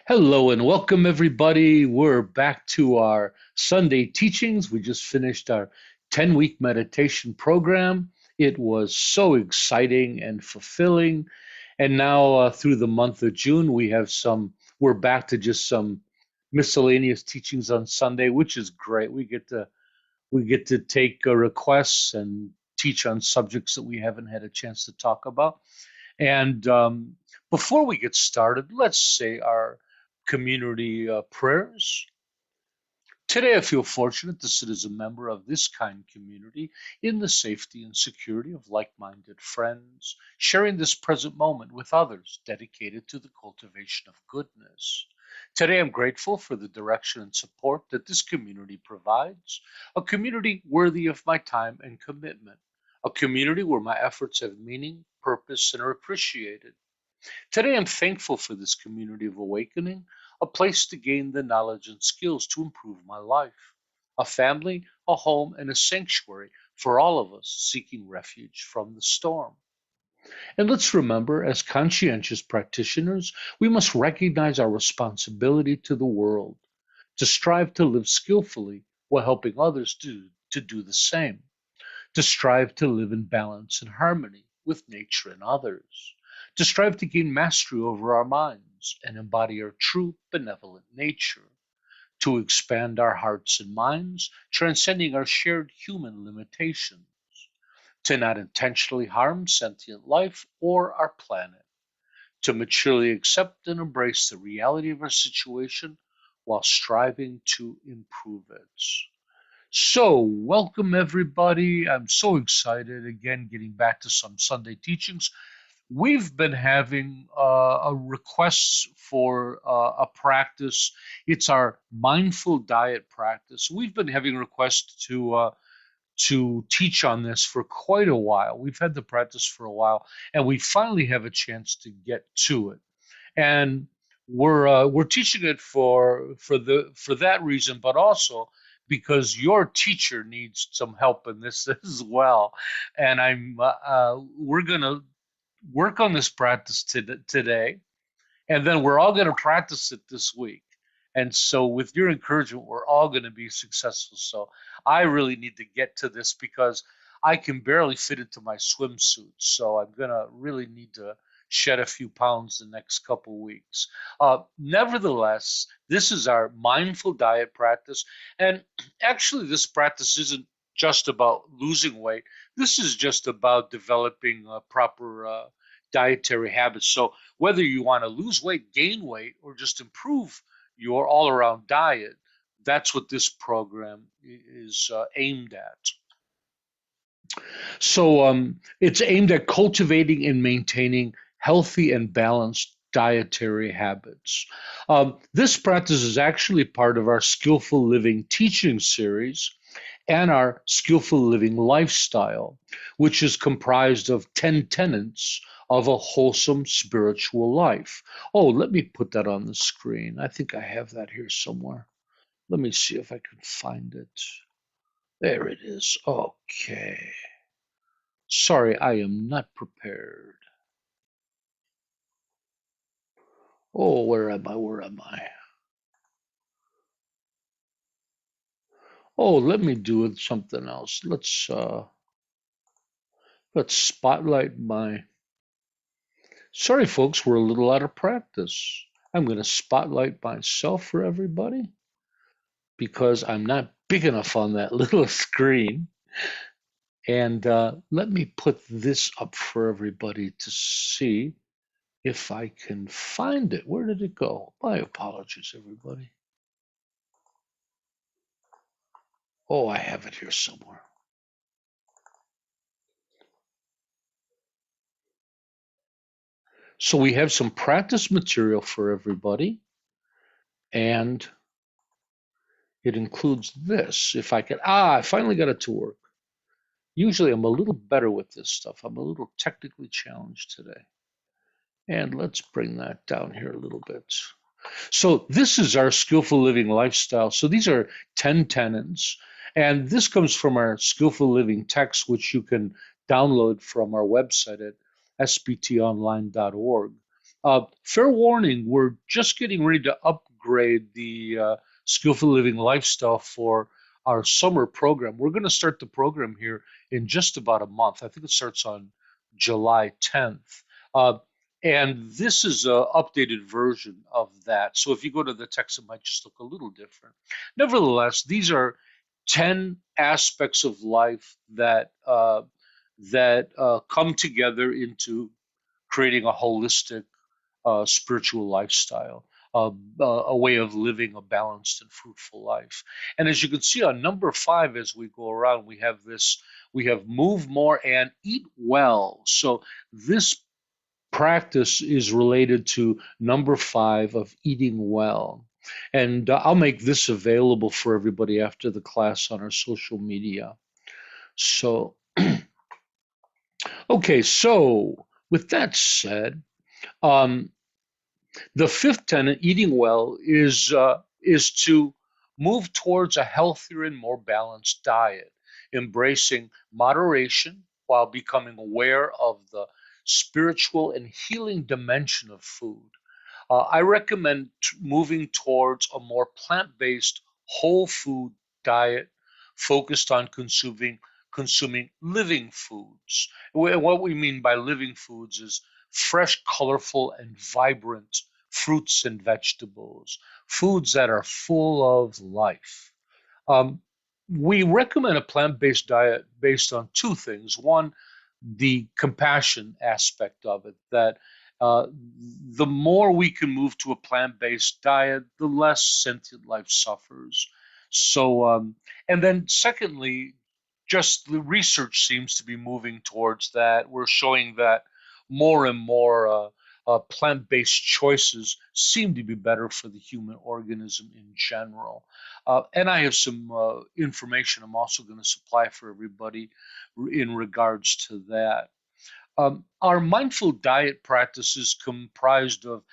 Hello and welcome, everybody. We're back to our Sunday teachings. We just finished our 10-week meditation program. It was so exciting and fulfilling. And now, through the month of June, we're back to just some miscellaneous teachings on Sunday, which is great. We get to take requests and teach on subjects that we haven't had a chance to talk about. And before we get started, let's say our community prayers. Today, I feel fortunate to sit as a member of this kind community in the safety and security of like minded friends, sharing this present moment with others dedicated to the cultivation of goodness. Today, I'm grateful for the direction and support that this community provides, a community worthy of my time and commitment, a community where my efforts have meaning, purpose, and are appreciated. Today, I'm thankful for this community of awakening, a place to gain the knowledge and skills to improve my life, a family, a home, and a sanctuary for all of us seeking refuge from the storm. And let's remember, as conscientious practitioners, we must recognize our responsibility to the world, to strive to live skillfully while helping others to do the same, to strive to live in balance and harmony with nature and others, to strive to gain mastery over our minds and embody our true benevolent nature, to expand our hearts and minds, transcending our shared human limitations, to not intentionally harm sentient life or our planet, to maturely accept and embrace the reality of our situation while striving to improve it. So, welcome everybody. I'm so excited again getting back to some Sunday teachings. We've been having a requests for a practice. It's our mindful diet practice. We've been having requests to teach on this for quite a while. We've had the practice for a while, and we finally have a chance to get to it. And we're teaching it for that reason, but also because your teacher needs some help in this as well. And we're gonna work on this practice today, and then we're all going to practice it this week. And so, with your encouragement, we're all going to be successful. So, I really need to get to this because I can barely fit into my swimsuit. So, I'm going to really need to shed a few pounds the next couple weeks. Nevertheless, this is our mindful diet practice. And actually, this practice isn't just about losing weight, this is just about developing proper dietary habits. So, whether you want to lose weight, gain weight, or just improve your all around diet, that's what this program is aimed at. So it's aimed at cultivating and maintaining healthy and balanced dietary habits. This practice is actually part of our Skillful Living Teaching Series and our Skillful Living Lifestyle, which is comprised of 10 tenets of a wholesome spiritual life. Oh, let me put that on the screen. I think I have that here somewhere. Let me see if I can find it. There it is. Okay. Sorry, I am not prepared. Oh, where am I? Where am I? Oh, let me do it something else. Let's spotlight my. Sorry, folks, we're a little out of practice. I'm going to spotlight myself for everybody because I'm not big enough on that little screen. And let me put this up for everybody to see if I can find it. Where did it go? My apologies, everybody. Oh, I have it here somewhere. So we have some practice material for everybody, and it includes this. If I can, I finally got it to work. Usually I'm a little better with this stuff. I'm a little technically challenged today. And let's bring that down here a little bit. So this is our Skillful Living Lifestyle. So these are 10 tenets, and this comes from our Skillful Living text, which you can download from our website at sbtonline.org. Fair warning, we're just getting ready to upgrade the Skillful Living Lifestyle for our summer program. We're going to start the program here in just about a month. I think it starts on July 10th. Uh, and this is an updated version of that. So if you go to the text, it might just look a little different. Nevertheless, these are 10 aspects of life that come together into creating a holistic spiritual lifestyle, a way of living a balanced and fruitful life. And as you can see on number 5, as we go around, we have move more and eat well. So this practice is related to number 5 of eating well. And I'll make this available for everybody after the class on our social media. So, okay, so with that said, um, the fifth tenet, eating well, is to move towards a healthier and more balanced diet, embracing moderation while becoming aware of the spiritual and healing dimension of food. I recommend moving towards a more plant-based, whole food diet focused on consuming living foods. What we mean by living foods is fresh, colorful, and vibrant fruits and vegetables, foods that are full of life. Um, we recommend a plant-based diet based on two things. One, the compassion aspect of it, that the more we can move to a plant-based diet, the less sentient life suffers. So, and then secondly, just the research seems to be moving towards that. We're showing that more and more plant-based choices seem to be better for the human organism in general. And I have some information I'm also going to supply for everybody in regards to that. Our mindful diet practice is comprised of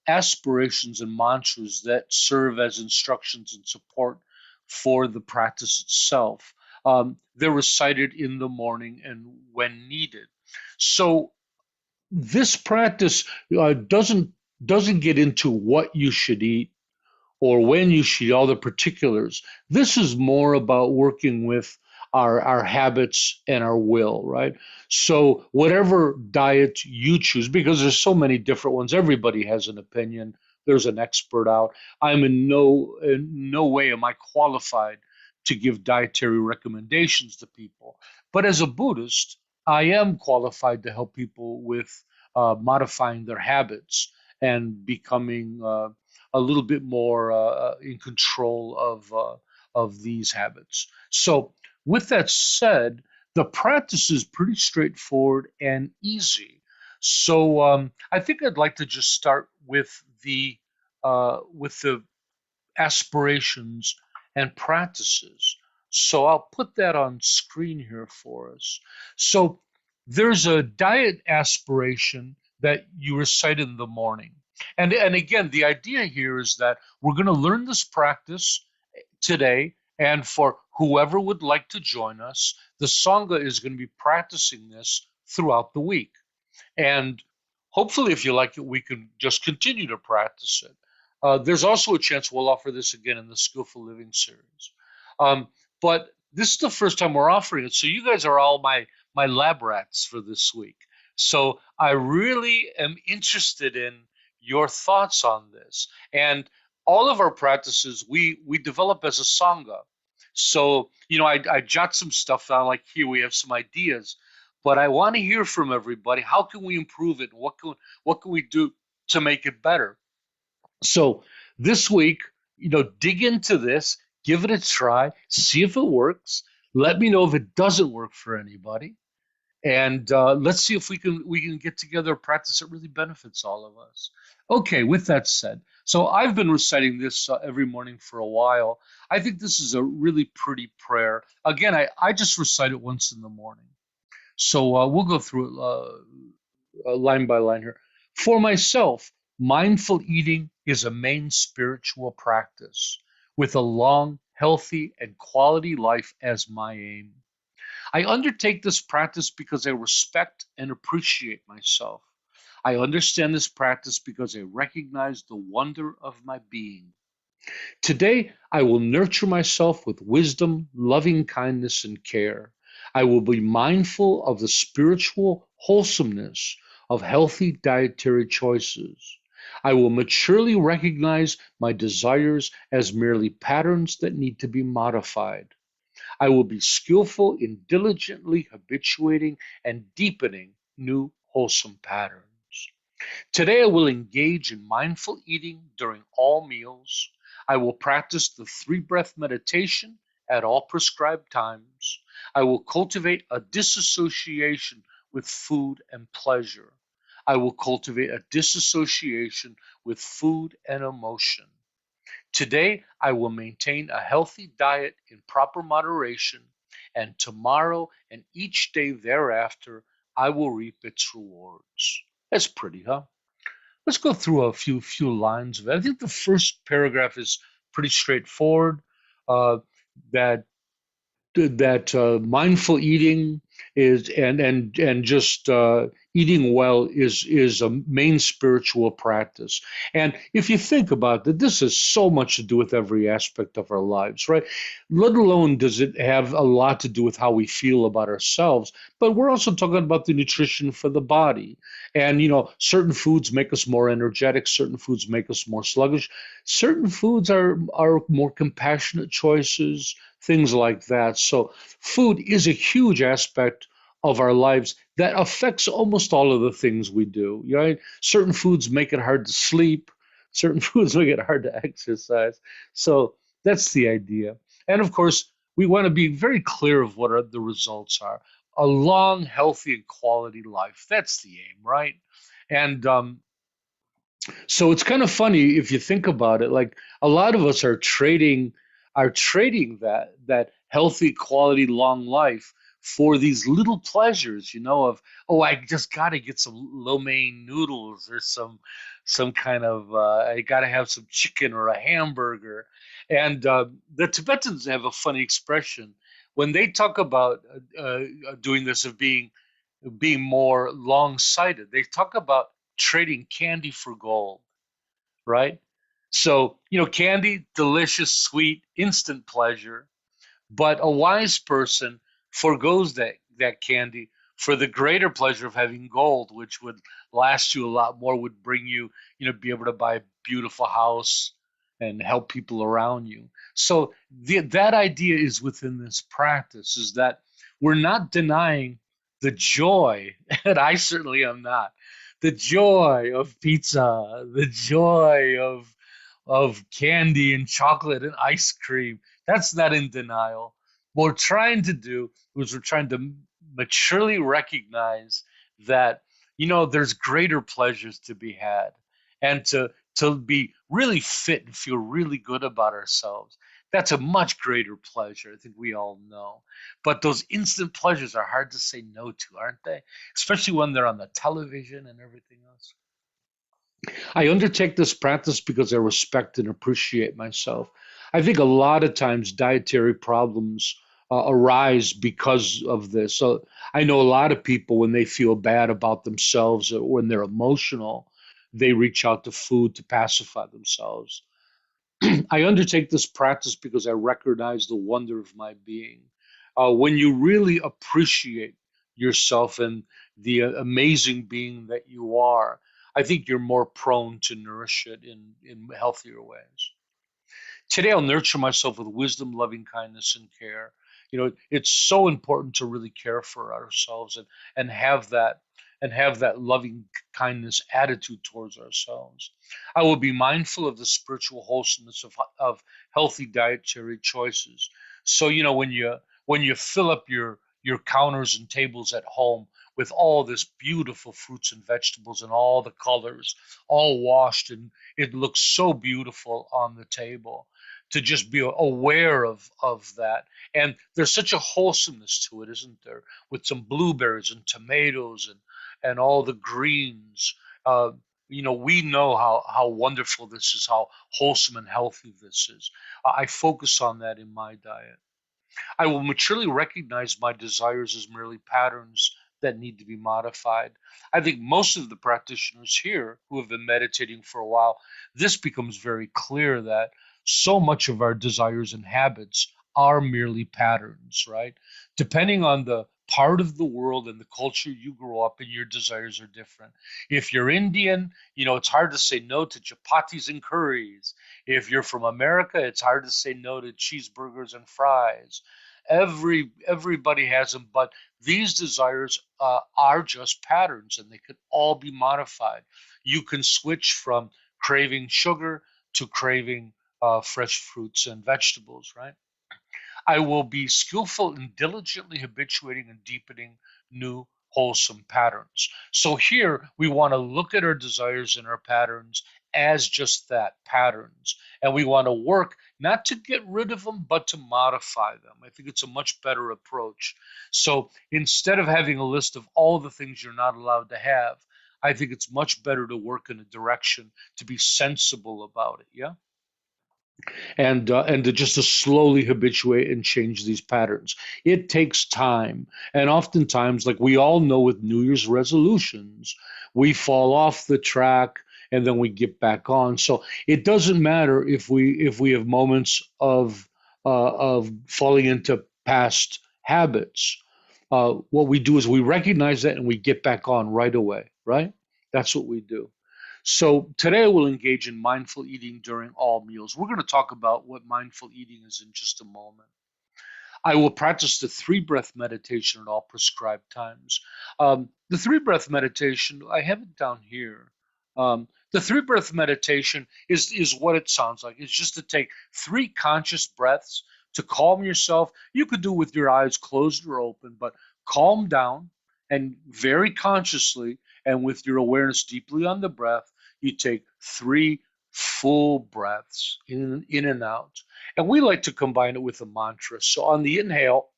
aspirations and mantras that serve as instructions and support for the practice itself. They're recited in the morning and when needed. So this practice doesn't get into what you should eat or when you should, all the particulars. This is more about working with our habits and our will, right? So whatever diet you choose, because there's so many different ones, everybody has an opinion. There's an expert out. I'm in no way am I qualified to give dietary recommendations to people. But as a Buddhist, I am qualified to help people with modifying their habits and becoming a little bit more in control of these habits. So, with that said, the practice is pretty straightforward and easy. So, I think I'd like to just start with the aspirations and practices. So I'll put that on screen here for us. So there's a diet aspiration that you recite in the morning. And again, the idea here is that we're going to learn this practice today. And for whoever would like to join us, the Sangha is going to be practicing this throughout the week. And hopefully, if you like it, we can just continue to practice it. There's also a chance we'll offer this again in the Skillful Living series. But this is the first time we're offering it. So you guys are all my lab rats for this week. So I really am interested in your thoughts on this. And all of our practices we develop as a Sangha. So, I jot some stuff down, like here we have some ideas, but I want to hear from everybody. How can we improve it? What can we do to make it better? So this week, dig into this, give it a try, see if it works. Let me know if it doesn't work for anybody, and let's see if we can get together a practice that really benefits all of us. Okay, with that said, so I've been reciting this every morning for a while. I think this is a really pretty prayer. Again, I just recite it once in the morning. So we'll go through it line by line here. For myself, mindful eating is a main spiritual practice with a long, healthy, and quality life as my aim. I undertake this practice because I respect and appreciate myself. I understand this practice because I recognize the wonder of my being. Today, I will nurture myself with wisdom, loving kindness, and care. I will be mindful of the spiritual wholesomeness of healthy dietary choices. I will maturely recognize my desires as merely patterns that need to be modified. I will be skillful in diligently habituating and deepening new wholesome patterns. Today, I will engage in mindful eating during all meals. I will practice the three breath meditation at all prescribed times. I will cultivate a disassociation with food and pleasure. I will cultivate a disassociation with food and emotion. Today, I will maintain a healthy diet in proper moderation, and tomorrow and each day thereafter, I will reap its rewards. That's pretty, huh? Let's go through a few lines of it. I think the first paragraph is pretty straightforward. Uh, that mindful eating is and just eating well is a main spiritual practice. And if you think about it, this has so much to do with every aspect of our lives, right? Let alone does it have a lot to do with how we feel about ourselves, but we're also talking about the nutrition for the body. And certain foods make us more energetic, certain foods make us more sluggish, certain foods are more compassionate choices, things like that. So, food is a huge aspect of our lives that affects almost all of the things we do. Right? Certain foods make it hard to sleep, certain foods make it hard to exercise. So, that's the idea. And of course, we want to be very clear of what the results are. A long, healthy, and quality life. That's the aim, right? And so it's kind of funny if you think about it. Like a lot of us are trading that healthy, quality, long life for these little pleasures, of, oh, I just got to get some lo mein noodles or some kind of I got to have some chicken or a hamburger. And the Tibetans have a funny expression when they talk about doing this of being more long-sighted. They talk about trading candy for gold, right? So, candy, delicious, sweet, instant pleasure, but a wise person forgoes that candy for the greater pleasure of having gold, which would last you a lot more, would bring you, be able to buy a beautiful house and help people around you. So that idea is within this practice, is that we're not denying the joy, and I certainly am not, the joy of pizza, the joy of candy and chocolate and ice cream. That's not in denial. What we're trying to do is we're trying to maturely recognize that there's greater pleasures to be had, and to be really fit and feel really good about ourselves. That's a much greater pleasure. I think we all know. But those instant pleasures are hard to say no to, aren't they? Especially when they're on the television and everything else. I undertake this practice because I respect and appreciate myself. I think a lot of times dietary problems arise because of this. So I know a lot of people, when they feel bad about themselves or when they're emotional, they reach out to food to pacify themselves. I undertake this practice because I recognize the wonder of my being. When you really appreciate yourself and the amazing being that you are, I think you're more prone to nourish it in healthier ways. Today, I'll nurture myself with wisdom, loving kindness, and care. It's so important to really care for ourselves and have that and have that loving kindness attitude towards ourselves. I will be mindful of the spiritual wholesomeness of healthy dietary choices. So when you fill up your counters and tables at home with all this beautiful fruits and vegetables and all the colors, all washed, and it looks so beautiful on the table, to just be aware of that. And there's such a wholesomeness to it, isn't there? With some blueberries and tomatoes and all the greens. Uh, we know how wonderful this is, how wholesome and healthy this is. I focus on that in my diet. I will maturely recognize my desires as merely patterns that need to be modified. I think most of the practitioners here who have been meditating for a while, this becomes very clear that so much of our desires and habits are merely patterns, right? Depending on the part of the world and the culture you grow up in, your desires are different. If you're Indian, it's hard to say no to chapatis and curries. If you're from America, it's hard to say no to cheeseburgers and fries. Everybody has them, but these desires are just patterns, and they can all be modified. You can switch from craving sugar to craving fresh fruits and vegetables, right? I will be skillful in diligently habituating and deepening new wholesome patterns. So here we want to look at our desires and our patterns as just that, patterns. And we want to work not to get rid of them, but to modify them. I think it's a much better approach. So instead of having a list of all the things you're not allowed to have, I think it's much better to work in a direction to be sensible about it. Yeah. And to just to slowly habituate and change these patterns. It takes time, and oftentimes, like we all know with New Year's resolutions, we fall off the track and then we get back on. So it doesn't matter if we have moments of falling into past habits. What we do is we recognize that and we get back on right away. Right? That's what we do. So today we'll engage in mindful eating during all meals. We're going to talk about what mindful eating is in just a moment. I will practice the three breath meditation at all prescribed times. The three breath meditation, I have it down here. The three breath meditation is what it sounds like. It's just to take three conscious breaths to calm yourself. You could do it with your eyes closed or open, but calm down and very consciously and with your awareness deeply on the breath, you take three full breaths in and out. And we like to combine it with a mantra. So on the inhale,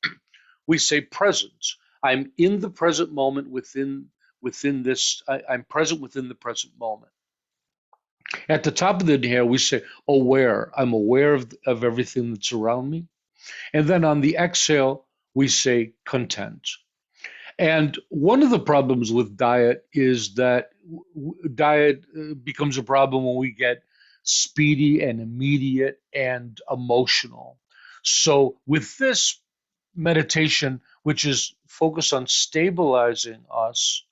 we say presence. I'm in the present moment within this. I'm present within the present moment. At the top of the inhale, we say aware. I'm aware of everything that's around me. And then on the exhale, we say content. And one of the problems with diet is that diet becomes a problem when we get speedy and immediate and emotional. So, with this meditation, which is focused on stabilizing us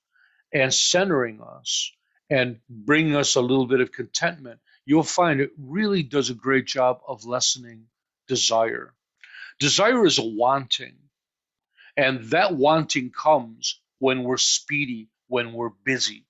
and centering us and bringing us a little bit of contentment, you'll find it really does a great job of lessening desire. Desire is a wanting. And that wanting comes when we're speedy, when we're busy.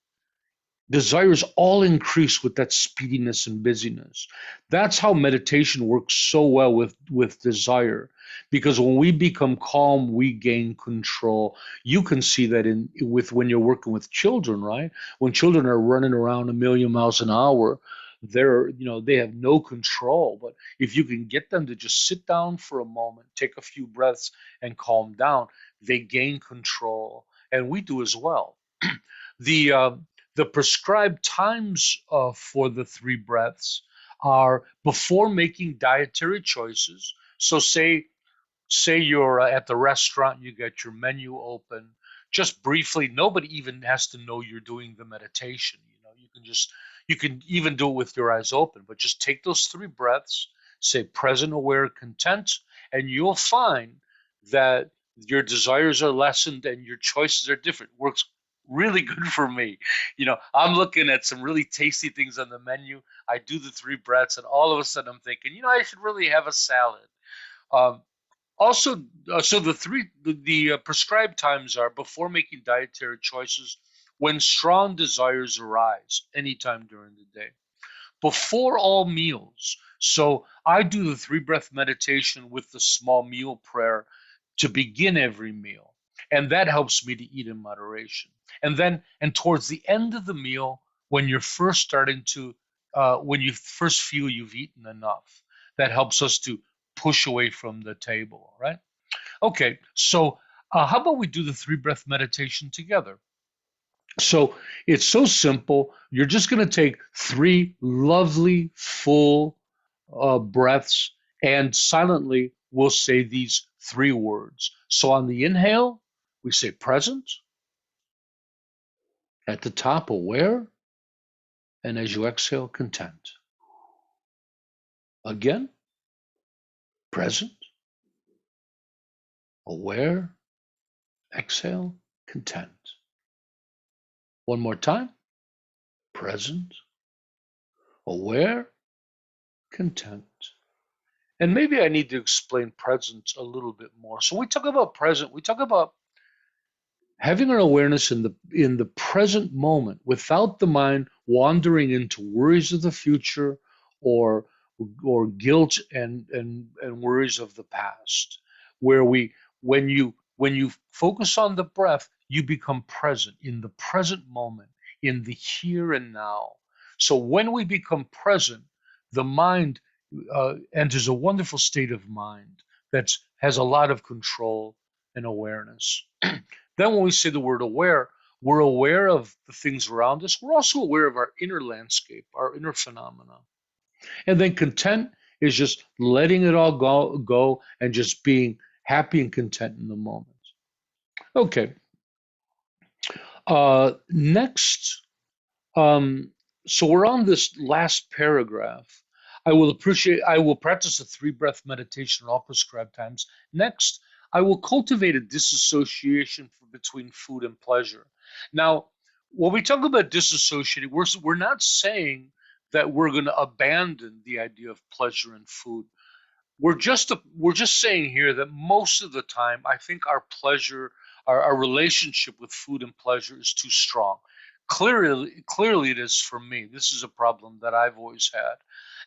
Desires all increase with that speediness and busyness. That's how meditation works so well with desire. Because when we become calm, we gain control. You can see that in with when you're working with children, right? When children are running around a million miles an hour, they have no control. But if you can get them to just sit down for a moment, take a few breaths and calm down, they gain control. And we do as well. The the prescribed times for the three breaths are before making dietary choices. So say you're at the restaurant, you get your menu open. Just briefly, nobody even has to know you're doing the meditation. You can even do it with your eyes open, but just take those three breaths, say present, aware, content, and you'll find that your desires are lessened and your choices are different. Works really good for me. I'm looking at some really tasty things on the menu. I do the three breaths, and all of a sudden I'm thinking, I should really have a salad. Um, Also, so the prescribed times are before making dietary choices, when strong desires arise anytime during the day, before all meals. So I do the three breath meditation with the small meal prayer to begin every meal. And that helps me to eat in moderation. And towards the end of the meal, when you're first starting to, when you first feel you've eaten enough, that helps us to push away from the table, right? Okay, so how about we do the three breath meditation together? So it's so simple. You're just going to take three lovely, full breaths, and silently we'll say these three words. So on the inhale, we say present. At the top, aware, and as you exhale, content. Again, present, aware, exhale, content. One more time, present, aware, content. And maybe I need to explain presence a little bit more. So we talk about present, we talk about having an awareness in the present moment without the mind wandering into worries of the future or guilt and worries of the past, where we when you focus on the breath, you become present in the present moment, in the here and now. So when we become present, the mind enters a wonderful state of mind that has a lot of control and awareness. Then when we say the word aware, we're aware of the things around us. We're also aware of our inner landscape, our inner phenomena. And then content is just letting it all go and just being happy and content in the moment. Okay. Next, um, so we're on this last paragraph. I will practice a 3 breath meditation at all prescribed times. Next, I will cultivate a disassociation between food and pleasure. Now, when we talk about disassociating, we're not saying that we're going to abandon the idea of pleasure and food. We're just saying here that most of the time, I think our pleasure, our relationship with food and pleasure is too strong. Clearly, it is for me. This is a problem that I've always had,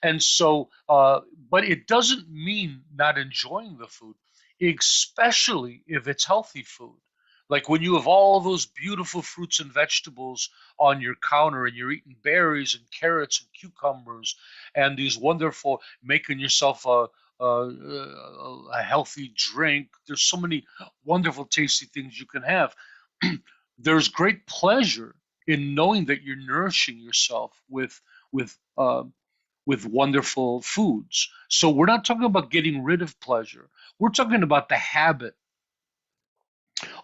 and so, but it doesn't mean not enjoying the food, especially if it's healthy food. Like when you have all those beautiful fruits and vegetables on your counter, and you're eating berries and carrots and cucumbers, and these wonderful, making yourself a healthy drink. There's so many wonderful, tasty things you can have. There's great pleasure in knowing that you're nourishing yourself with with wonderful foods. So we're not talking about getting rid of pleasure. We're talking about the habit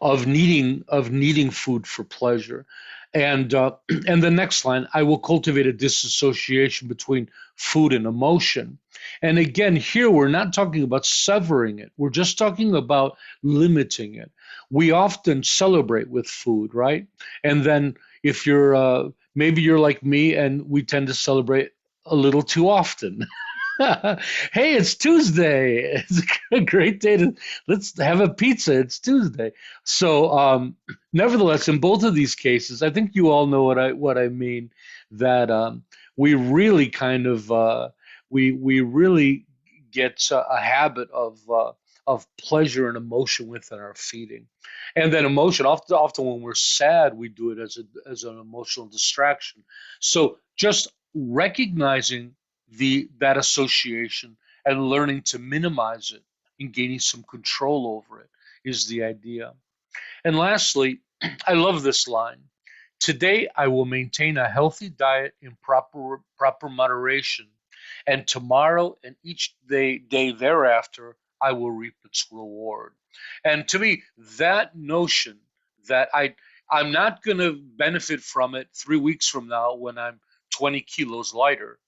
of needing food for pleasure. And and the next line, I will cultivate a disassociation between food and emotion. And again, here we're not talking about severing it. We're just talking about limiting it. We often celebrate with food, right? And then if you're maybe you're like me, and we tend to celebrate a little too often. Hey, it's Tuesday. It's a great day to let's have a pizza. It's Tuesday. So, nevertheless, in both of these cases, I think you all know what I mean. That we really kind of we really get a habit of pleasure and emotion within our feeding, and then emotion. Often when we're sad, we do it as an emotional distraction. So just recognizing that association and learning to minimize it and gaining some control over it is the idea. And lastly, I love this line. Today I will maintain a healthy diet in proper moderation, and tomorrow and each day thereafter I will reap its reward. And to me, that notion that I'm not going to benefit from it 3 weeks from now when I'm 20 kilos lighter.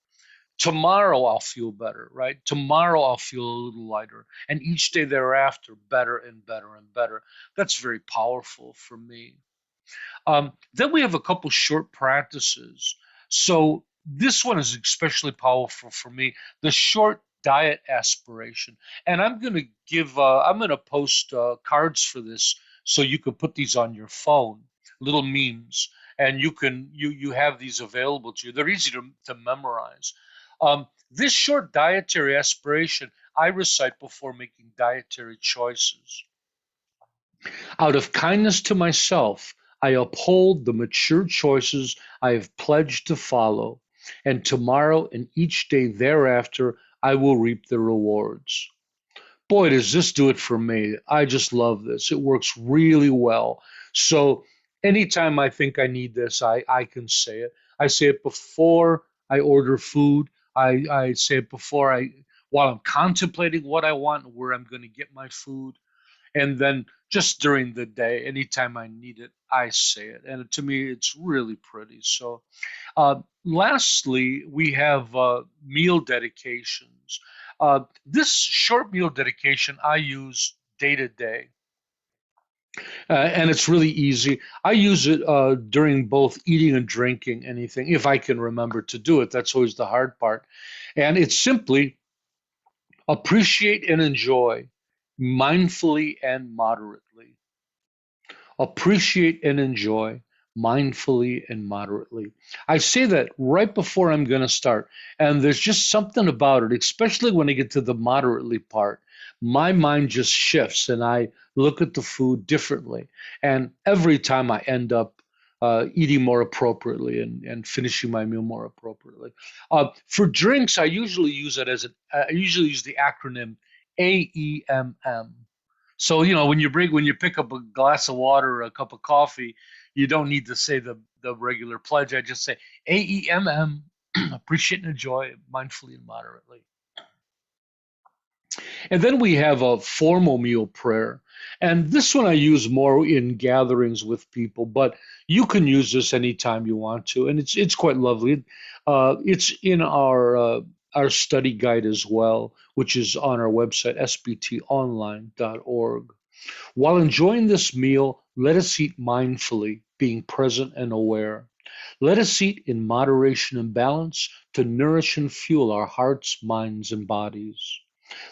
Tomorrow I'll feel better, right? Tomorrow I'll feel a little lighter, and each day thereafter better and better and better. That's very powerful for me. Then we have a couple short practices. So this one is especially powerful for me. The short diet aspiration, and I'm going to post cards for this, so you can put these on your phone, little memes, and you have these available to you. They're easy to memorize. This short dietary aspiration I recite before making dietary choices. Out of kindness to myself, I uphold the mature choices I have pledged to follow, and tomorrow and each day thereafter I will reap the rewards. Boy, does this do it for me. I just love this. It works really well. So anytime I think I need this, I can say it. I say it before I order food. I say it while I'm contemplating what I want and where I'm going to get my food, and then just during the day. Anytime I need it, I say it. And to me, it's really pretty. So, lastly, we have meal dedications. This short meal dedication I use day to day. And it's really easy. I use it during both eating and drinking anything, if I can remember to do it. That's always the hard part. And it's simply appreciate and enjoy mindfully and moderately. Appreciate and enjoy mindfully and moderately. I say that right before I'm going to start. And there's just something about it, especially when I get to the moderately part. My mind just shifts and I look at the food differently. And every time I end up eating more appropriately and finishing my meal more appropriately. For drinks, I usually use it as I usually use the acronym AEMM. So, when you pick up a glass of water or a cup of coffee, you don't need to say the regular pledge. I just say AEMM, appreciate and enjoy mindfully and moderately. And then we have a formal meal prayer. And this one I use more in gatherings with people, but you can use this anytime you want to. And it's quite lovely. It's in our study guide as well, which is on our website, sbtonline.org. While enjoying this meal, let us eat mindfully, being present and aware. Let us eat in moderation and balance to nourish and fuel our hearts, minds, and bodies.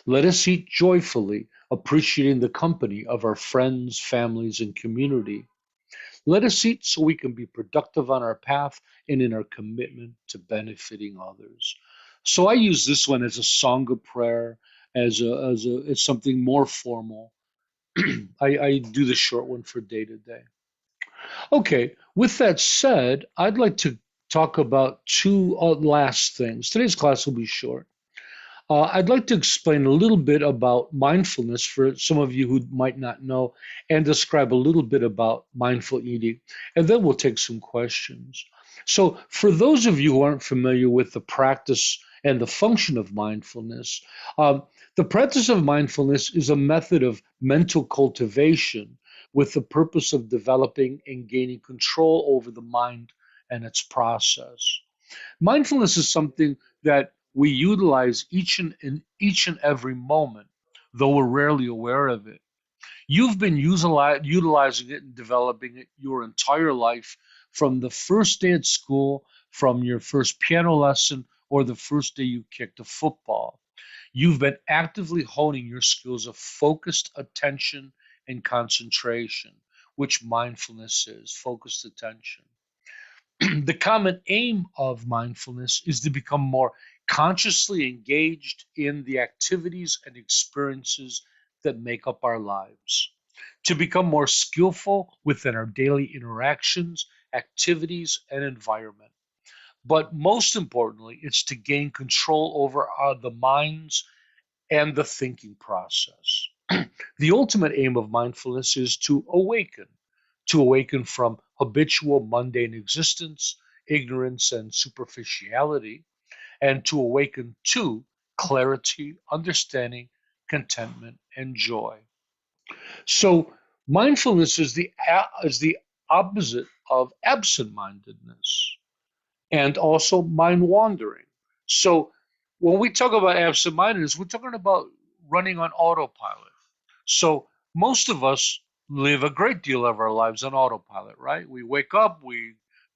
Let us eat joyfully, appreciating the company of our friends, families, and community. Let us eat so we can be productive on our path and in our commitment to benefiting others. So I use this one as a song of prayer, as something more formal. I do the short one for day to day. Okay, with that said, I'd like to talk about two last things. Today's class will be short. I'd like to explain a little bit about mindfulness for some of you who might not know and describe a little bit about mindful eating, and then we'll take some questions. So, for those of you who aren't familiar with the practice and the function of mindfulness, the practice of mindfulness is a method of mental cultivation with the purpose of developing and gaining control over the mind and its process. Mindfulness is something that we utilize in each and every moment, though we're rarely aware of it. You've been utilizing it and developing it your entire life, from the first day at school, from your first piano lesson, or the first day you kicked a football. You've been actively honing your skills of focused attention and concentration, which mindfulness is, focused attention. The common aim of mindfulness is to become more consciously engaged in the activities and experiences that make up our lives, to become more skillful within our daily interactions, activities, and environment. But most importantly, it's to gain control over the minds and the thinking process. The ultimate aim of mindfulness is to awaken from habitual mundane existence, ignorance, and superficiality, and to awaken to clarity, understanding, contentment, and joy. So, mindfulness is the opposite of absent-mindedness and also mind wandering. So, when we talk about absent-mindedness, we're talking about running on autopilot. So most of us live a great deal of our lives on autopilot, right? We wake up, we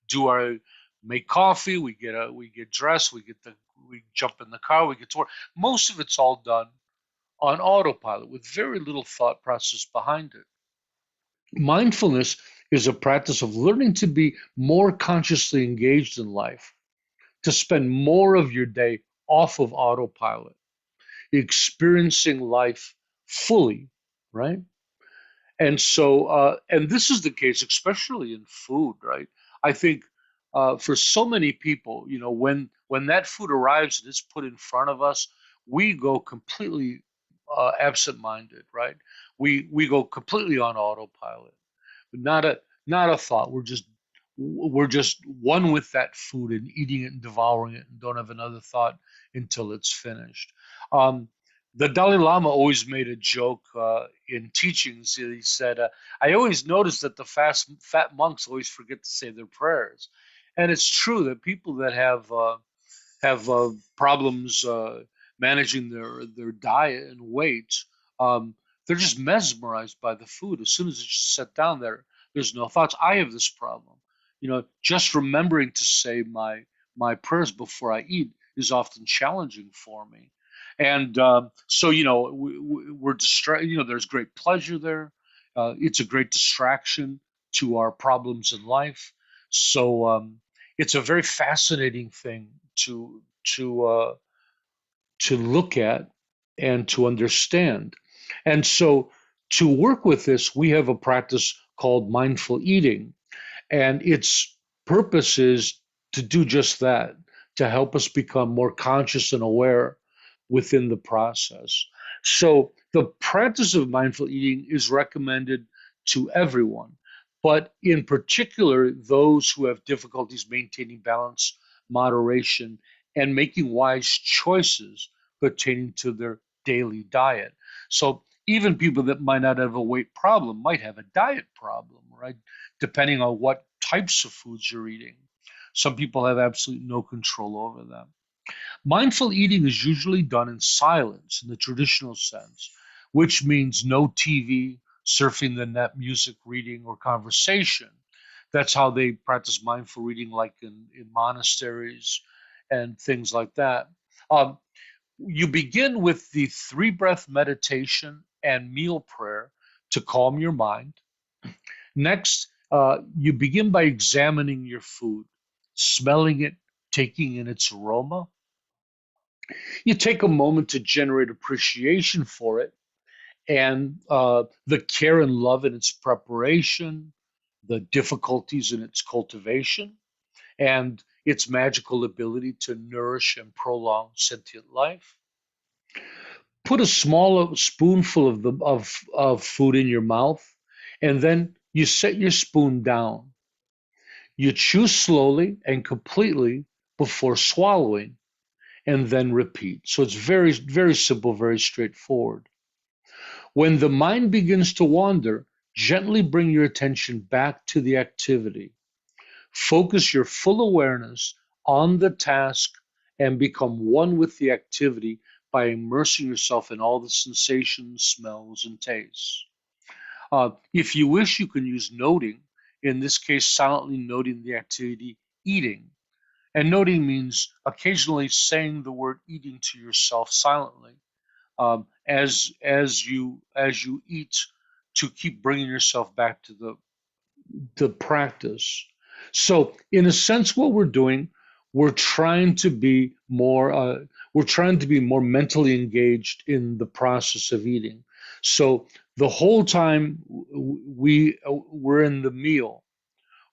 do our make coffee, we get dressed, we jump in the car, we get to work. Most of it's all done on autopilot with very little thought process behind it. Mindfulness is a practice of learning to be more consciously engaged in life, to spend more of your day off of autopilot, experiencing life fully, right? And this is the case, especially in food, right? I think for so many people, when that food arrives and it's put in front of us, we go completely absent-minded, right? We go completely on autopilot, not a thought. We're just one with that food and eating it and devouring it and don't have another thought until it's finished. Um, The Dalai Lama always made a joke in teachings. He said, "I always notice that the fat monks always forget to say their prayers," and it's true that people that have problems managing their diet and weight, um, they're just mesmerized by the food. As soon as it's just set down there, there's no thoughts. I have this problem. Just remembering to say my prayers before I eat is often challenging for me. And so, we're distracted. There's great pleasure there. It's a great distraction to our problems in life. So it's a very fascinating thing to to uh, to look at and to understand. And so, to work with this, we have a practice called mindful eating, and its purpose is to do just that, to help us become more conscious and aware within the process. So, the practice of mindful eating is recommended to everyone, but in particular, those who have difficulties maintaining balance, moderation, and making wise choices pertaining to their daily diet. So, even people that might not have a weight problem might have a diet problem, right? Depending on what types of foods you're eating. Some people have absolutely no control over them. Mindful eating is usually done in silence in the traditional sense, which means no TV, surfing the net, music, reading, or conversation. That's how they practice mindful reading, like in monasteries and things like that. Um, you begin with the three breath meditation and meal prayer to calm your mind. Next, you begin by examining your food, smelling it, taking in its aroma. You take a moment to generate appreciation for it and the care and love in its preparation, the difficulties in its cultivation, and its magical ability to nourish and prolong sentient life. Put a small spoonful of food in your mouth, and then you set your spoon down. You chew slowly and completely before swallowing, and then repeat. So it's very, very simple, very straightforward. When the mind begins to wander, gently bring your attention back to the activity. Focus your full awareness on the task and become one with the activity by immersing yourself in all the sensations, smells, and tastes. If you wish, you can use noting, in this case, silently noting the activity eating. And noting means occasionally saying the word eating to yourself silently as you eat, to keep bringing yourself back to the practice. So, in a sense, what we're doing, we're trying to be more we're trying to be more mentally engaged in the process of eating. So the whole time we're in the meal,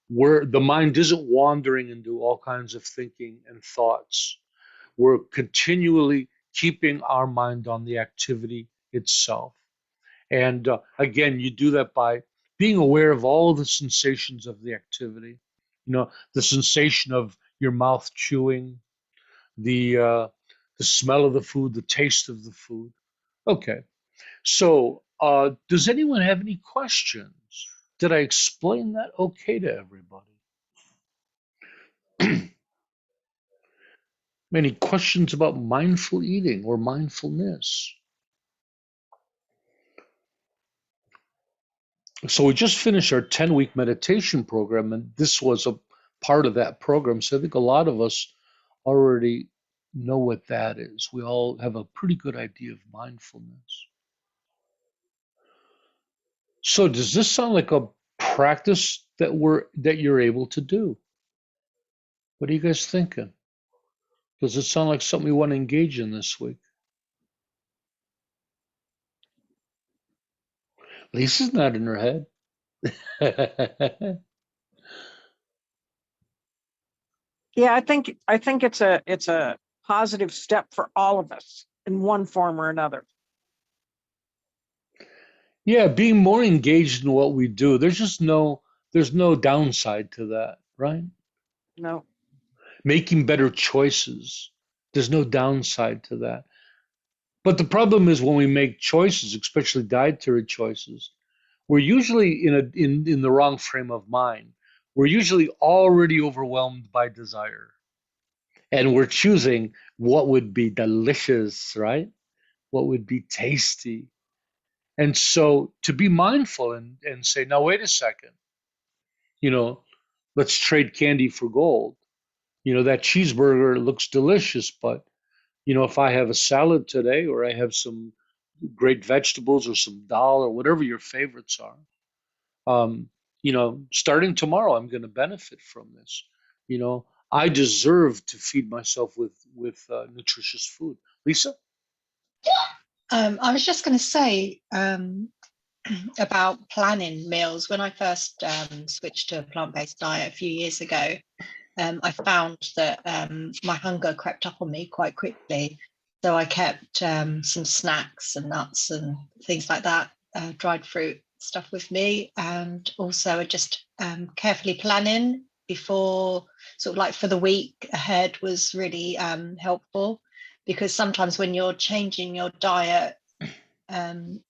where the mind isn't wandering into all kinds of thinking and thoughts. We're continually keeping our mind on the activity itself. And again, you do that by being aware of all the sensations of the activity. The sensation of your mouth chewing, the uh, the smell of the food, the taste of the food. Okay. So, does anyone have any questions? Did I explain that okay to everybody? Any questions about mindful eating or mindfulness? So we just finished our 10-week meditation program, and this was a part of that program. So I think a lot of us already know what that is. We all have a pretty good idea of mindfulness. So does this sound like a practice that you're able to do? What are you guys thinking? Does it sound like something we want to engage in this week? Lisa's not in her head. Yeah, I think it's a positive step for all of us in one form or another. Yeah, being more engaged in what we do. There's no downside to that, right? No. Making better choices. There's no downside to that. But the problem is when we make choices, especially dietary choices, we're usually in the wrong frame of mind. We're usually already overwhelmed by desire, and we're choosing what would be delicious, right? What would be tasty. And so to be mindful and say, now wait a second, you know, let's trade candy for gold. That cheeseburger looks delicious, but if I have a salad today or I have some great vegetables or some dal or whatever your favorites are, starting tomorrow, I'm going to benefit from this. I deserve to feed myself with nutritious food. Lisa? I was just going to say about planning meals. When I first switched to a plant-based diet a few years ago, I found that my hunger crept up on me quite quickly. So I kept some snacks and nuts and things like that, dried fruit stuff with me. And also just carefully planning before, sort of like for the week ahead, was really helpful. Because sometimes when you're changing your diet from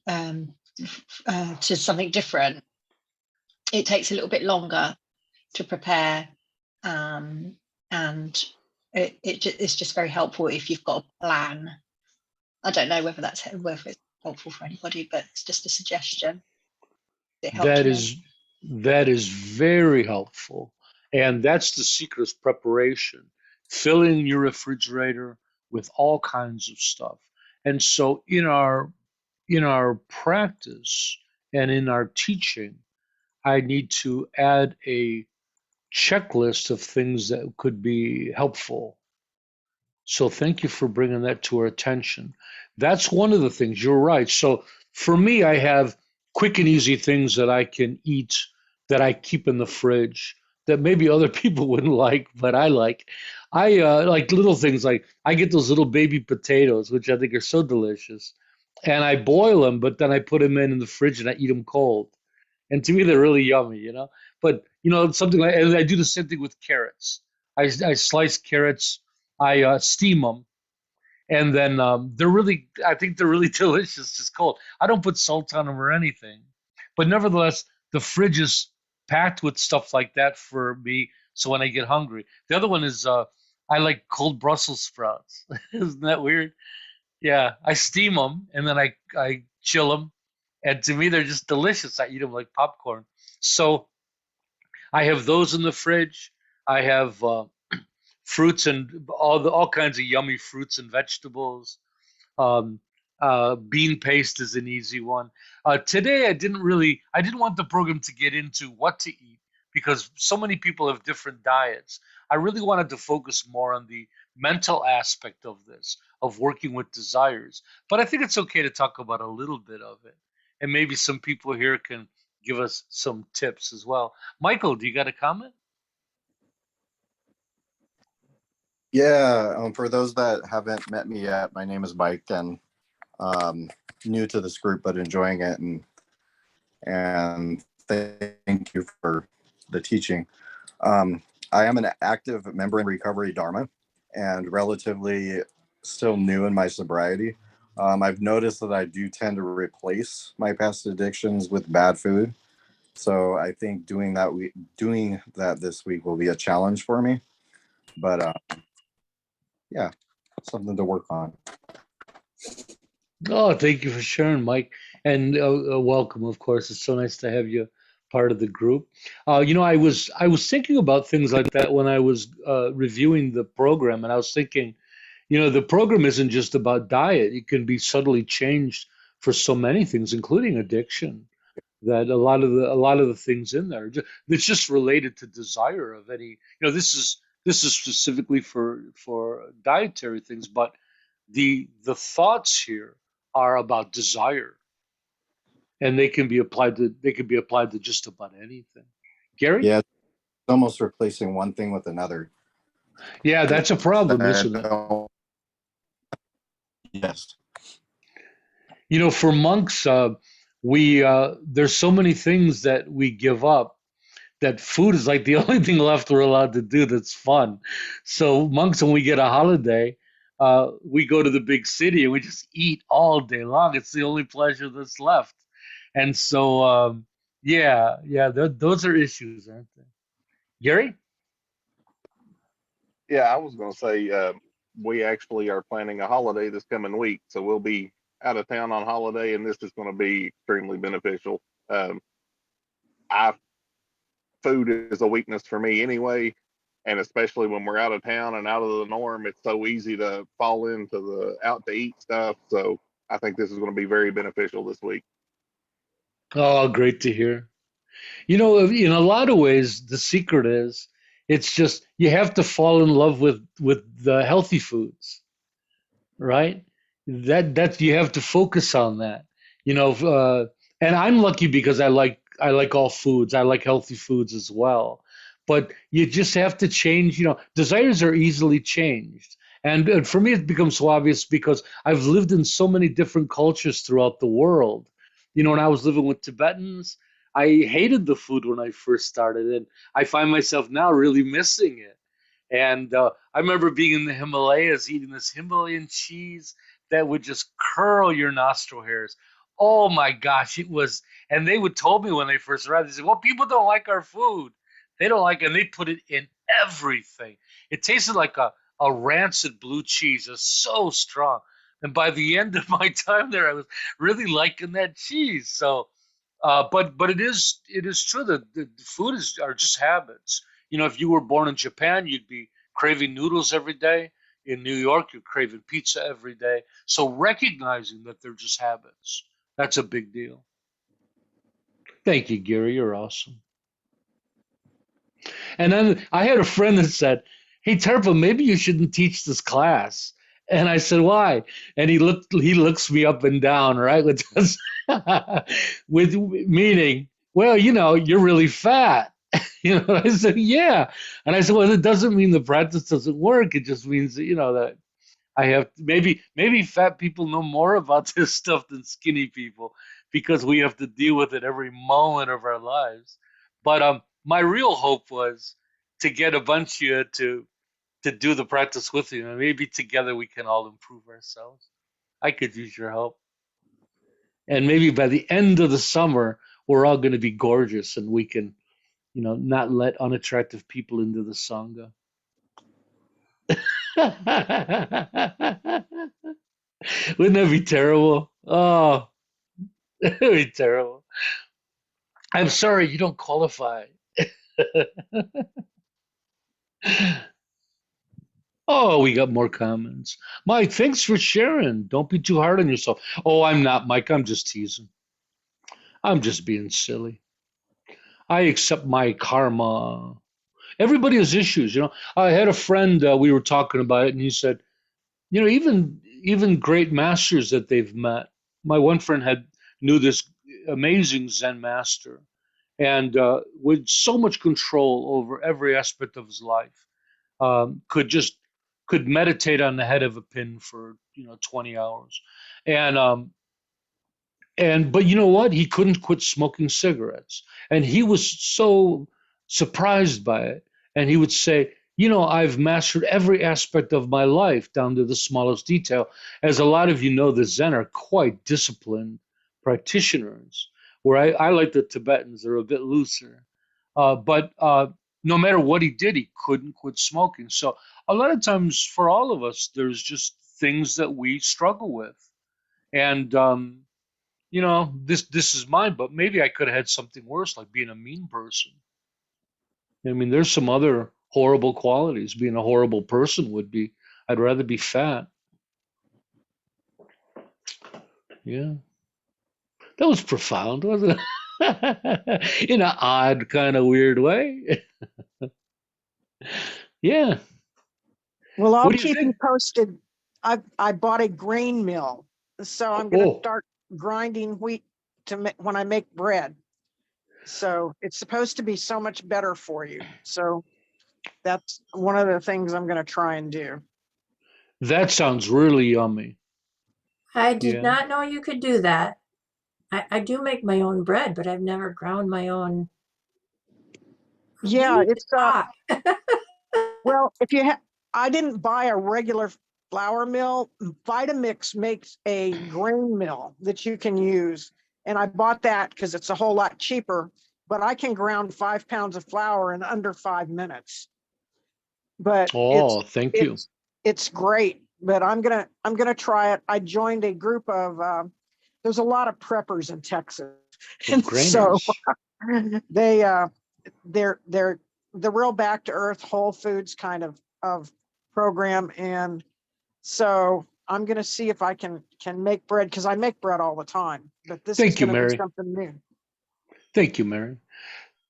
to something different, it takes a little bit longer to prepare, and it's just very helpful if you've got a plan. I don't know whether it's helpful for anybody, but it's just a suggestion. It helped That me. is very helpful. And that's the secret is preparation, filling your refrigerator with all kinds of stuff. And so in our practice and in our teaching, I need to add a checklist of things that could be helpful. So thank you for bringing that to our attention. That's one of the things. You're right. So for me, I have quick and easy things that I can eat that I keep in the fridge that maybe other people wouldn't like, but I like. I like little things like I get those little baby potatoes, which I think are so delicious, and I boil them, but then I put them in the fridge and I eat them cold. And to me, they're really yummy. But something like, and I do the same thing with carrots. I slice carrots, I steam them, and then I think they're really delicious, just cold. I don't put salt on them or anything, but nevertheless, the fridge is packed with stuff like that for me. So when I get hungry, the other one is I like cold Brussels sprouts. Isn't that weird? Yeah, I steam them and then I chill them, and to me they're just delicious. I eat them like popcorn. So I have those in the fridge. I have fruits and all kinds of yummy fruits and vegetables. Um, Bean paste is an easy one. Today I didn't want the program to get into what to eat because so many people have different diets. I really wanted to focus more on the mental aspect of this, of working with desires. But I think it's okay to talk about a little bit of it. And maybe some people here can give us some tips as well. Michael, do you got a comment? Yeah, for those that haven't met me yet, my name is Mike, and um, new to this group, but enjoying it, and thank you for the teaching. I am an active member in Recovery Dharma, and relatively still new in my sobriety. I've noticed that I do tend to replace my past addictions with bad food, so I think doing that this week will be a challenge for me. But yeah, something to work on. Oh, thank you for sharing, Mike, and welcome. Of course, it's so nice to have you part of the group. I was thinking about things like that when I was reviewing the program, and I was thinking, the program isn't just about diet; it can be subtly changed for so many things, including addiction. That a lot of the things in there, it's just related to desire of any. This is specifically for dietary things, but the thoughts here are about desire, and they can be applied to just about anything. Gary? Yeah, it's almost replacing one thing with another. Yeah, that's a problem, I isn't it? don't- Yes. For monks, we there's so many things that we give up that food is like the only thing left we're allowed to do that's fun. So monks, when we get a holiday, we go to the big city and we just eat all day long. It's the only pleasure that's left. And so, yeah, those are issues, aren't they? Gary? Yeah, I was going to say we actually are planning a holiday this coming week, so we'll be out of town on holiday, and this is going to be extremely beneficial. I Food is a weakness for me anyway, and especially when we're out of town and out of the norm, it's so easy to fall into the out to eat stuff. So I think this is going to be very beneficial this week. Oh, great to hear. You know, in a lot of ways, the secret is it's just you have to fall in love with the healthy foods, right? That you have to focus on that. You know, and I'm lucky because I like all foods. I like healthy foods as well. But you just have to change. You know, desires are easily changed. And for me, it becomes so obvious because I've lived in so many different cultures throughout the world. You know, when I was living with Tibetans, I hated the food when I first started, and I find myself now really missing it. And I remember being in the Himalayas eating this Himalayan cheese that would just curl your nostril hairs. Oh my gosh, it was. And they would told me when they first arrived, they said, "Well, people don't like our food. They don't like it." And they put it in everything. It tasted like a rancid blue cheese. It's so strong. And by the end of my time there, I was really liking that cheese. So, but it is true that the food are just habits. You know, if you were born in Japan, you'd be craving noodles every day. In New York, you're craving pizza every day. So recognizing that they're just habits, that's a big deal. Thank you, Gary. You're awesome. And then I had a friend that said, "Hey, Tarpa, maybe you shouldn't teach this class." And I said, "Why?" And he looks me up and down, right? With with meaning, well, you know, you're really fat. You know, I said, "Yeah." And I said, "Well, it doesn't mean the practice doesn't work. It just means that, you know, that I have maybe fat people know more about this stuff than skinny people because we have to deal with it every moment of our lives." But my real hope was to get a bunch of you to do the practice with you, and maybe together we can all improve ourselves. I could use your help, and maybe by the end of the summer, we're all going to be gorgeous, and we can, you know, not let unattractive people into the sangha. Wouldn't that be terrible? Oh, it would be terrible. I'm sorry, you don't qualify. Oh, we got more comments. Mike, thanks for sharing. Don't be too hard on yourself. Oh, I'm not, Mike. I'm just teasing. I'm just being silly. I accept my karma. Everybody has issues, you know. I had a friend, we were talking about it, and he said, you know, even great masters that they've met. My one friend knew this amazing Zen master, and with so much control over every aspect of his life, could just could meditate on the head of a pin for 20 hours, and but you know what? He couldn't quit smoking cigarettes. And he was so surprised by it. And he would say, you know, I've mastered every aspect of my life down to the smallest detail. As a lot of you know, the Zen are quite disciplined practitioners, where I like the Tibetans, they're a bit looser. But no matter what he did, he couldn't quit smoking. So a lot of times for all of us, there's just things that we struggle with. And this is mine, but maybe I could have had something worse, like being a mean person. I mean, there's some other horrible qualities being a horrible person would be. I'd rather be fat. Yeah. That was profound, wasn't it? In an odd kind of weird way. Yeah. Well, I'll What do you keep you think? posted. I bought a grain mill, so I'm going to Oh, start grinding wheat when I make bread. So it's supposed to be so much better for you. So that's one of the things I'm going to try and do. that sounds really yummy. I did Yeah. not know you could do that. I do make my own bread, but I've never ground my own Yeah, wheat it's stock. well, if you I didn't buy a regular flour mill. Vitamix makes a grain mill that you can use. And I bought that because it's a whole lot cheaper, but I can ground 5 pounds of flour in under 5 minutes. But Oh, thank you. it's great. But I'm gonna try it. I joined a group of there's a lot of preppers in Texas. And so Grainers. they're the real back to earth whole foods kind of program. And so I'm going to see if I can make bread, because I make bread all the time, but this is Thank you, going to be Mary. something new. Thank you, Mary.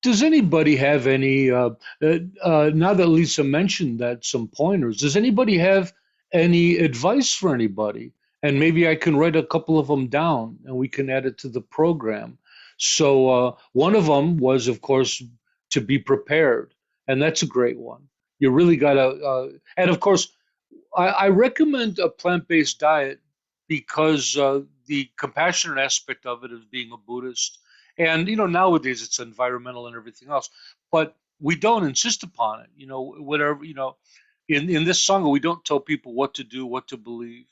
Does anybody have any, now that Lisa mentioned that, some pointers, does anybody have any advice for anybody? And maybe I can write a couple of them down and we can add it to the program. So one of them was, of course, to be prepared. And that's a great one. You really got to, and of course, I recommend a plant-based diet because the compassionate aspect of it, as being a Buddhist, and nowadays it's environmental and everything else, but we don't insist upon it. Whatever, in this sangha, we don't tell people what to do, what to believe.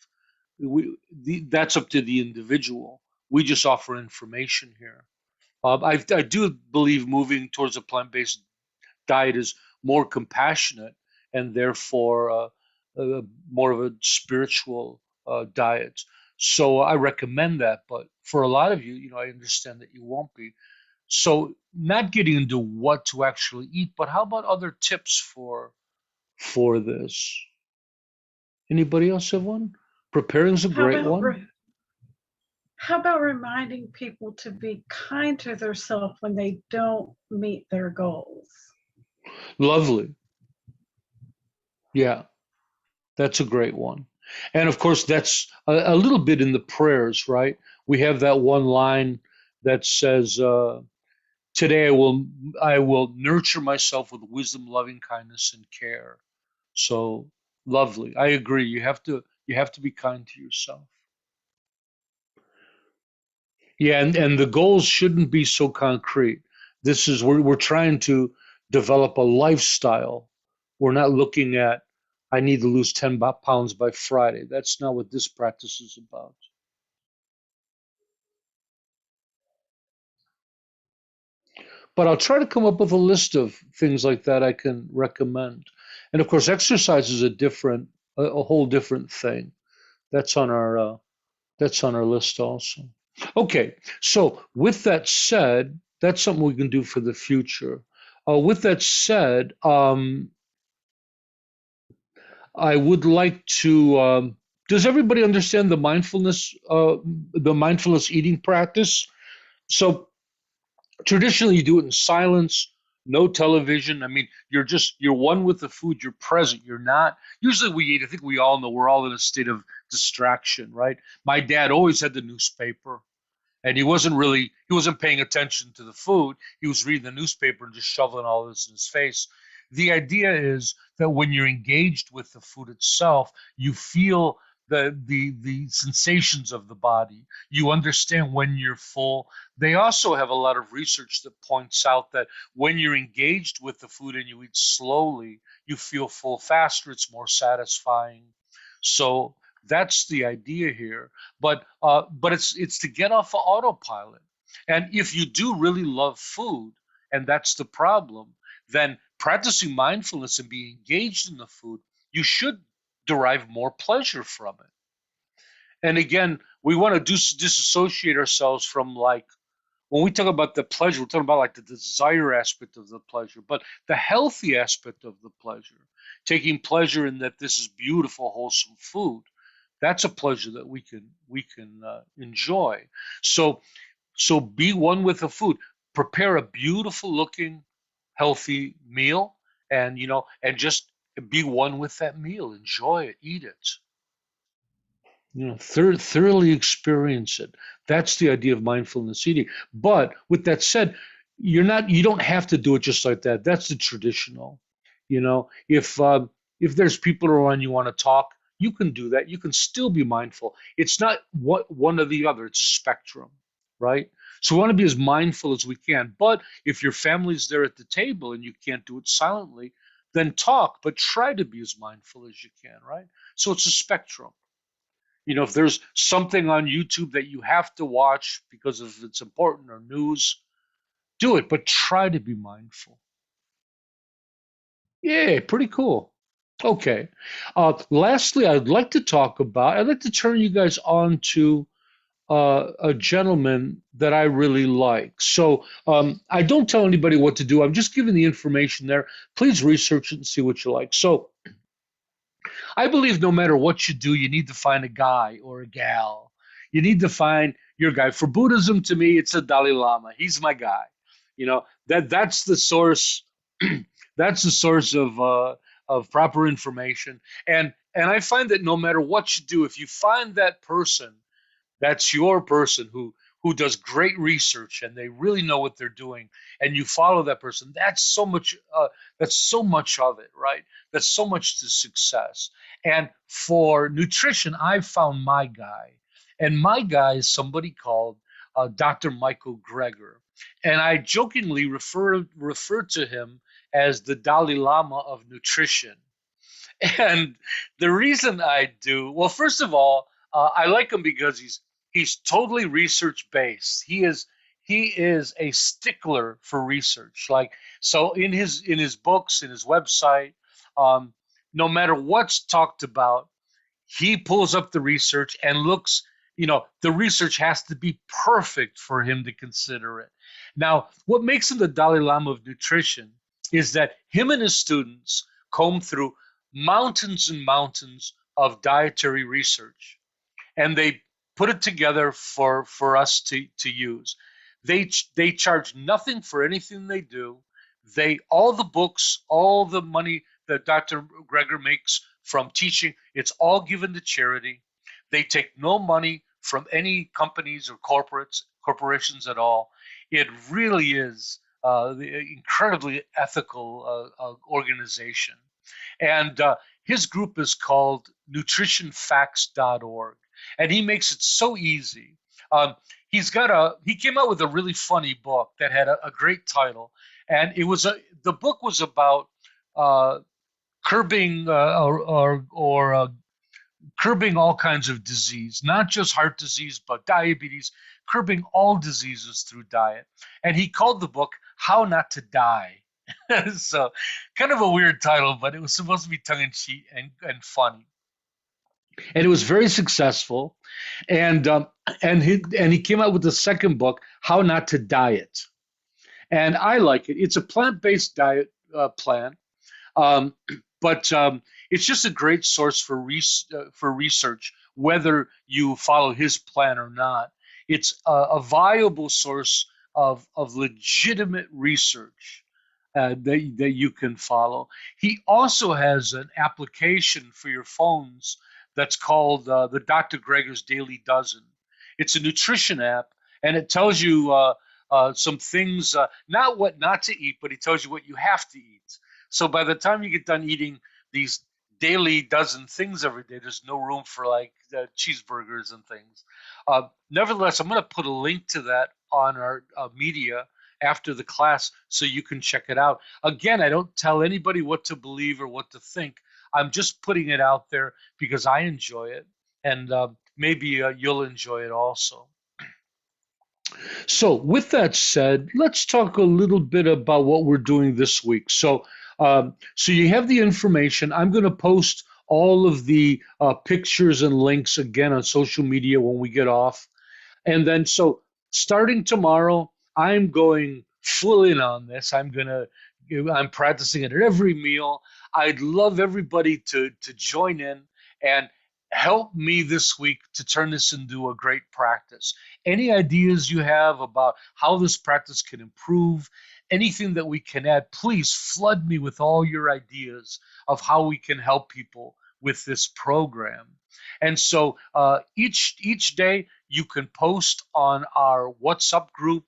That's up to the individual. We just offer information here. I do believe moving towards a plant-based diet is more compassionate and therefore more of a spiritual diet. So I recommend that. But for a lot of you, I understand that you won't be. So not getting into what to actually eat, but how about other tips for this? Anybody else have one? Preparing's a great one. How about reminding people to be kind to themselves when they don't meet their goals? Lovely. Yeah, that's a great one. And of course, that's a little bit in the prayers, right? We have that one line that says, "Today I will nurture myself with wisdom, loving kindness, and care." So lovely. I agree. You have to be kind to yourself. Yeah, and the goals shouldn't be so concrete. This is we're trying to develop a lifestyle. We're not looking at I need to lose 10 pounds by Friday. That's not what this practice is about. But I'll try to come up with a list of things like that I can recommend. And of course, exercise is a whole different thing. That's on our list also. Okay, so with that said, that's something we can do for the future. With that said, I would like to. Does everybody understand the mindfulness eating practice? So traditionally, you do it in silence, no television. I mean, you're one with the food. You're present. You're not. Usually, we eat. I think we all know we're all in a state of distraction, right? My dad always had the newspaper, and he wasn't paying attention to the food. He was reading the newspaper and just shoveling all this in his face. The idea is that when you're engaged with the food itself, you feel the sensations of the body. You understand when you're full. They also have a lot of research that points out that when you're engaged with the food and you eat slowly, you feel full faster. It's more satisfying. So that's the idea here. But it's to get off of autopilot. And if you do really love food, and that's the problem, then practicing mindfulness and being engaged in the food, you should derive more pleasure from it. And again, we want to disassociate ourselves from, like, when we talk about the pleasure, we're talking about like the desire aspect of the pleasure, but the healthy aspect of the pleasure, taking pleasure in that this is beautiful, wholesome food. That's a pleasure that we can enjoy. So be one with the food. Prepare a beautiful looking, healthy meal, and just be one with that meal. Enjoy it, eat it. Thoroughly experience it. That's the idea of mindfulness eating. But with that said, you don't have to do it just like that. That's the traditional. If there's people around you want to talk, you can do that. You can still be mindful. It's not one or the other. It's a spectrum, right? So we want to be as mindful as we can. But if your family's there at the table and you can't do it silently, then talk, but try to be as mindful as you can, right? So it's a spectrum. If there's something on YouTube that you have to watch because of it's important or news, do it, but try to be mindful. Yeah, pretty cool. Okay. Lastly, I'd like to turn you guys on to a gentleman that I really like. So I don't tell anybody what to do. I'm just giving the information there. Please research it and see what you like. So I believe no matter what you do, you need to find a guy or a gal. You need to find your guy. For Buddhism, to me, it's the Dalai Lama. He's my guy. That's the source. That's the source of proper information. And I find that no matter what you do, if you find that person, that's your person who does great research and they really know what they're doing, and you follow that person. That's so much. That's so much of it, right? That's so much to success. And for nutrition, I've found my guy, and my guy is somebody called Dr. Michael Greger, and I jokingly refer to him as the Dalai Lama of nutrition. And the reason I do, well, first of all, I like him because he's totally research based. He is a stickler for research. Like, so in his books, in his website, no matter what's talked about, he pulls up the research and looks. The research has to be perfect for him to consider it. Now, what makes him the Dalai Lama of nutrition is that him and his students comb through mountains and mountains of dietary research, and they put it together for us to use. They charge nothing for anything they do. All the books, all the money that Dr. Greger makes from teaching, it's all given to charity. They take no money from any companies or corporations at all. It really is incredibly ethical organization. And his group is called nutritionfacts.org. And he makes it so easy. He came out with a really funny book that had a great title. And the book was about curbing curbing all kinds of disease, not just heart disease, but diabetes, curbing all diseases through diet. And he called the book How Not to Die. So kind of a weird title, but it was supposed to be tongue-in-cheek and funny. And it was very successful. And he came out with the second book, How Not to Diet. And I like it. It's a plant-based diet plan. But it's just a great source for research, whether you follow his plan or not. It's a viable source of legitimate research that you can follow. He also has an application for your phones that's called the Dr. Greger's Daily Dozen. It's a nutrition app, and it tells you some things, not what not to eat, but it tells you what you have to eat. So by the time you get done eating these daily dozen things every day, there's no room for like cheeseburgers and things. Nevertheless, I'm going to put a link to that on our media after the class so you can check it out. Again, I don't tell anybody what to believe or what to think. I'm just putting it out there because I enjoy it, and maybe you'll enjoy it also. So with that said, let's talk a little bit about what we're doing this week. So you have the information. I'm going to post all of the pictures and links again on social media when we get off. And then so starting tomorrow, I'm going full in on this. I'm practicing it at every meal. I'd love everybody to join in and help me this week to turn this into a great practice. Any ideas you have about how this practice can improve, anything that we can add, please flood me with all your ideas of how we can help people with this program. And so each day you can post on our WhatsApp group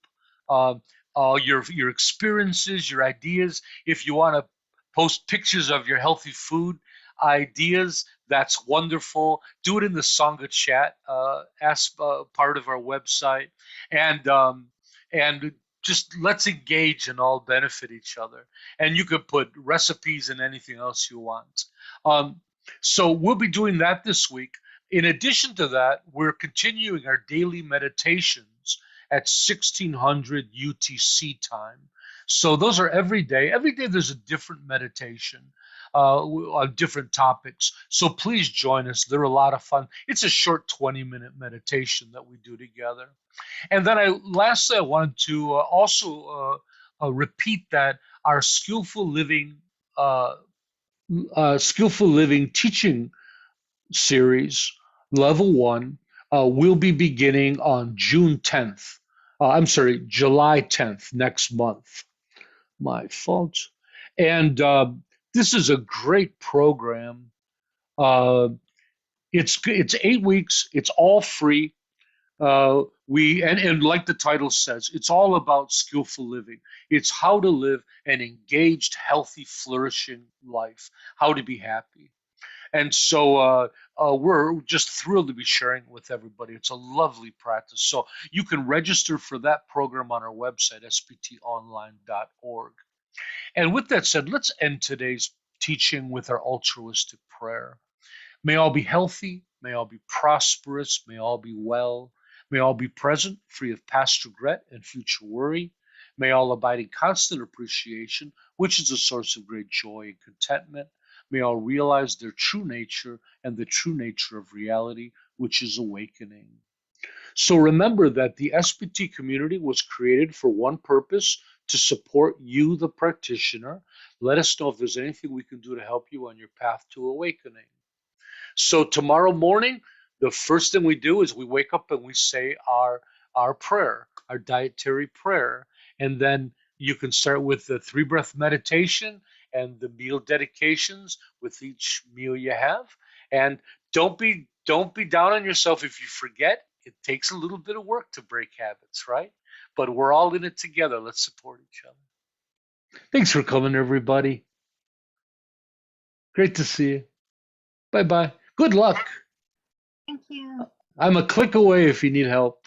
your experiences, your ideas. If you want to post pictures of your healthy food ideas, that's wonderful. Do it in the Sangha chat as part of our website, and just let's engage and all benefit each other. And you could put recipes and anything else you want. So we'll be doing that this week. In addition to that, we're continuing our daily meditations at 1600 UTC time. So those are every day. Every day there's a different meditation on different topics. So please join us. They're a lot of fun. It's a short 20-minute meditation that we do together. And then lastly, I wanted to also repeat that our Skillful Living Teaching Series, Level 1, will be beginning on July 10th, next month. My fault. And this is a great program. It's 8 weeks. It's all free. And like the title says, it's all about skillful living. It's how to live an engaged, healthy, flourishing life, how to be happy. And so we're just thrilled to be sharing it with everybody. It's a lovely practice. So you can register for that program on our website, sptonline.org. And with that said, let's end today's teaching with our altruistic prayer. May all be healthy. May all be prosperous. May all be well. May all be present, free of past regret and future worry. May all abide in constant appreciation, which is a source of great joy and contentment. May all realize their true nature and the true nature of reality, which is awakening. So remember that the SPT community was created for one purpose, to support you, the practitioner. Let us know if there's anything we can do to help you on your path to awakening. So tomorrow morning, the first thing we do is we wake up and we say our prayer, our dietary prayer. And then you can start with the 3-breath meditation and the meal dedications with each meal you have. And don't be down on yourself if you forget. It takes a little bit of work to break habits, right? But we're all in it together. Let's support each other. Thanks for coming, everybody. Great to see you. Bye-bye. Good luck. Thank you. I'm a click away if you need help.